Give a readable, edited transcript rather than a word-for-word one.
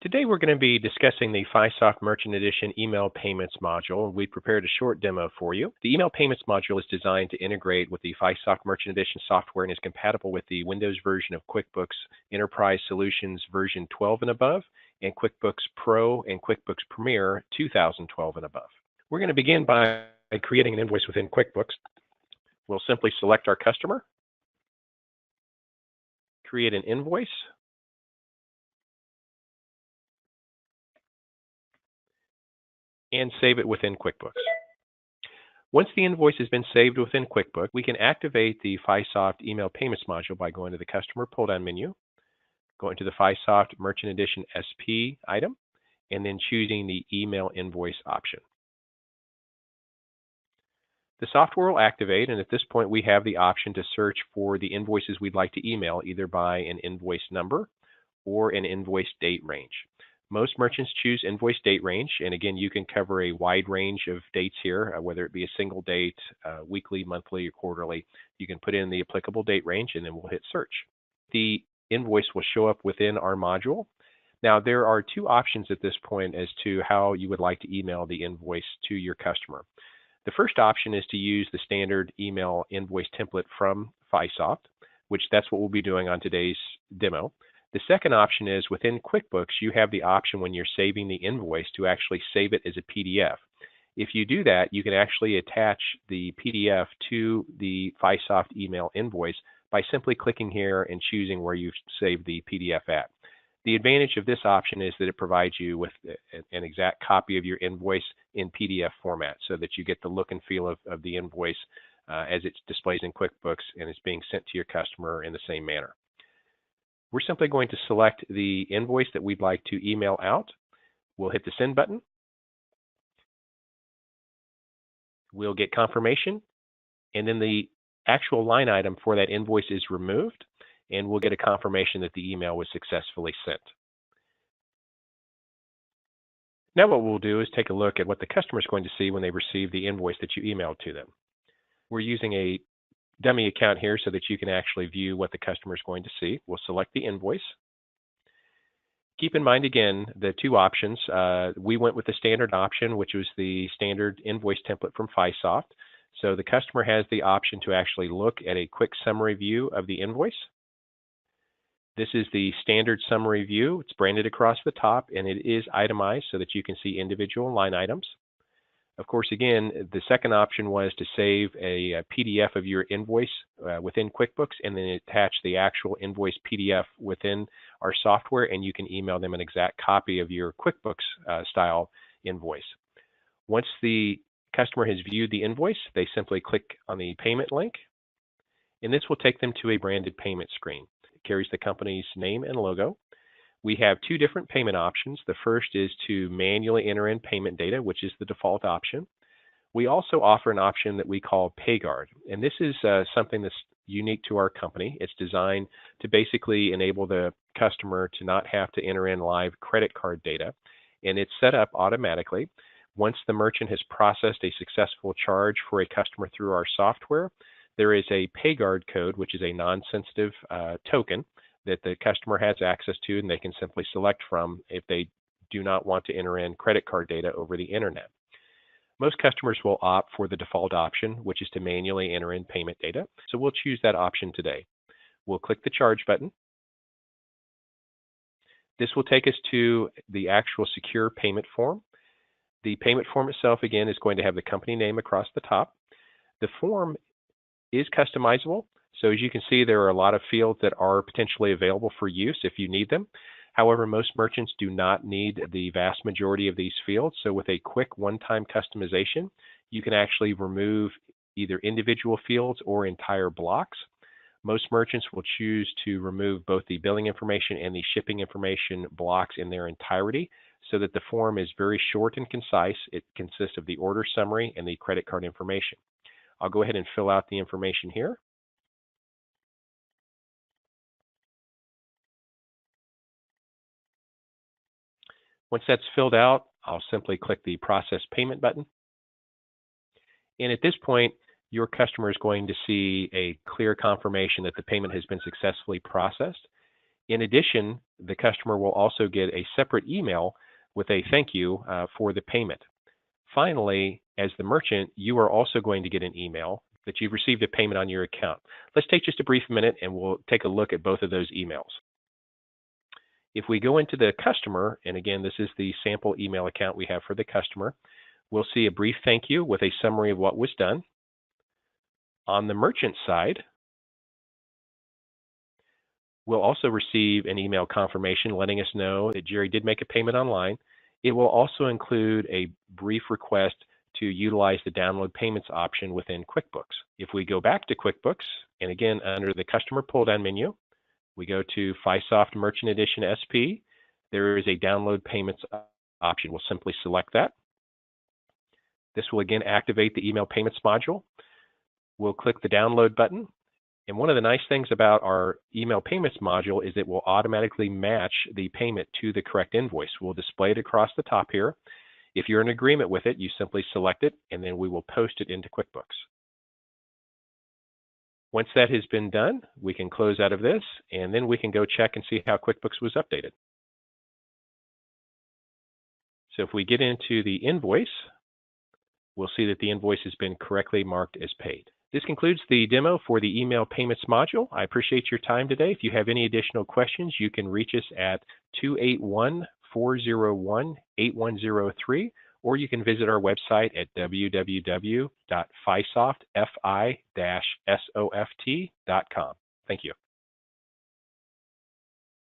Today we're going to be discussing the FiSoft Merchant Edition Email Payments module. We prepared a short demo for you. The Email Payments module is designed to integrate with the FiSoft Merchant Edition software and is compatible with the Windows version of QuickBooks Enterprise Solutions version 12 and above, and QuickBooks Pro and QuickBooks Premier 2012 and above. We're going to begin by creating an invoice within QuickBooks. We'll simply select our customer, create an invoice, and save it within QuickBooks. Once the invoice has been saved within QuickBooks, we can activate the FiSoft Email Payments module by going to the Customer pull-down menu, going to the FiSoft Merchant Edition SP item, and then choosing the Email Invoice option. The software will activate, and at this point we have the option to search for the invoices we'd like to email, either by an invoice number or an invoice date range. Most merchants choose invoice date range, and again, you can cover a wide range of dates here, whether it be a single date, weekly, monthly, or quarterly. You can put in the applicable date range, and then we'll hit search. The invoice will show up within our module. Now, there are two options at this point as to how you would like to email the invoice to your customer. The first option is to use the standard email invoice template from FiSoft, which that's what we'll be doing on today's demo. The second option is within QuickBooks, you have the option when you're saving the invoice to actually save it as a PDF. If you do that, you can actually attach the PDF to the FiSoft email invoice by simply clicking here and choosing where you've saved the PDF at. The advantage of this option is that it provides you with an exact copy of your invoice in PDF format so that you get the look and feel of the invoice as it displays in QuickBooks and is being sent to your customer in the same manner. We're simply going to select the invoice that we'd like to email out. We'll hit the send button. We'll get confirmation, and then the actual line item for that invoice is removed, and we'll get a confirmation that the email was successfully sent. Now what we'll do is take a look at what the customer is going to see when they receive the invoice that you emailed to them. We're using a dummy account here so that you can actually view what the customer is going to see. We'll select the invoice. Keep in mind again the two options. We went with the standard option, which was the standard invoice template from FiSoft. So the customer has the option to actually look at a quick summary view of the invoice. This is the standard summary view. It's branded across the top, and it is itemized so that you can see individual line items. Of course, again, the second option was to save a PDF of your invoice within QuickBooks and then attach the actual invoice PDF within our software, and you can email them an exact copy of your QuickBooks style invoice. Once the customer has viewed the invoice, they simply click on the payment link, and this will take them to a branded payment screen. It carries the company's name and logo. We have two different payment options. The first is to manually enter in payment data, which is the default option. We also offer an option that we call PayGuard, and this is something that's unique to our company. It's designed to basically enable the customer to not have to enter in live credit card data, and it's set up automatically. Once the merchant has processed a successful charge for a customer through our software, there is a PayGuard code, which is a non-sensitive token that the customer has access to, and they can simply select from if they do not want to enter in credit card data over the internet. Most customers will opt for the default option, which is to manually enter in payment data. So we'll choose that option today. We'll click the charge button. This will take us to the actual secure payment form. The payment form itself, again, is going to have the company name across the top. The form is customizable. So as you can see, there are a lot of fields that are potentially available for use if you need them. However, most merchants do not need the vast majority of these fields. So with a quick one-time customization, you can actually remove either individual fields or entire blocks. Most merchants will choose to remove both the billing information and the shipping information blocks in their entirety so that the form is very short and concise. It consists of the order summary and the credit card information. I'll go ahead and fill out the information here. Once that's filled out, I'll simply click the Process Payment button. And at this point, your customer is going to see a clear confirmation that the payment has been successfully processed. In addition, the customer will also get a separate email with a thank you for the payment. Finally, as the merchant, you are also going to get an email that you've received a payment on your account. Let's take just a brief minute and we'll take a look at both of those emails. If we go into the customer, and again, this is the sample email account we have for the customer, we'll see a brief thank you with a summary of what was done. On the merchant side, we'll also receive an email confirmation letting us know that Jerry did make a payment online. It will also include a brief request to utilize the download payments option within QuickBooks. If we go back to QuickBooks, and again, under the customer pull-down menu, we go to FiSoft Merchant Edition SP, there is a download payments option. We'll simply select that. This will again activate the email payments module. We'll click the download button. And one of the nice things about our email payments module is it will automatically match the payment to the correct invoice. We'll display it across the top here. If you're in agreement with it, you simply select it, and then we will post it into QuickBooks. Once that has been done, we can close out of this, and then we can go check and see how QuickBooks was updated. So if we get into the invoice, we'll see that the invoice has been correctly marked as paid. This concludes the demo for the email payments module. I appreciate your time today. If you have any additional questions, you can reach us at 281-401-8103, or you can visit our website at www.fisoft.com. Thank you.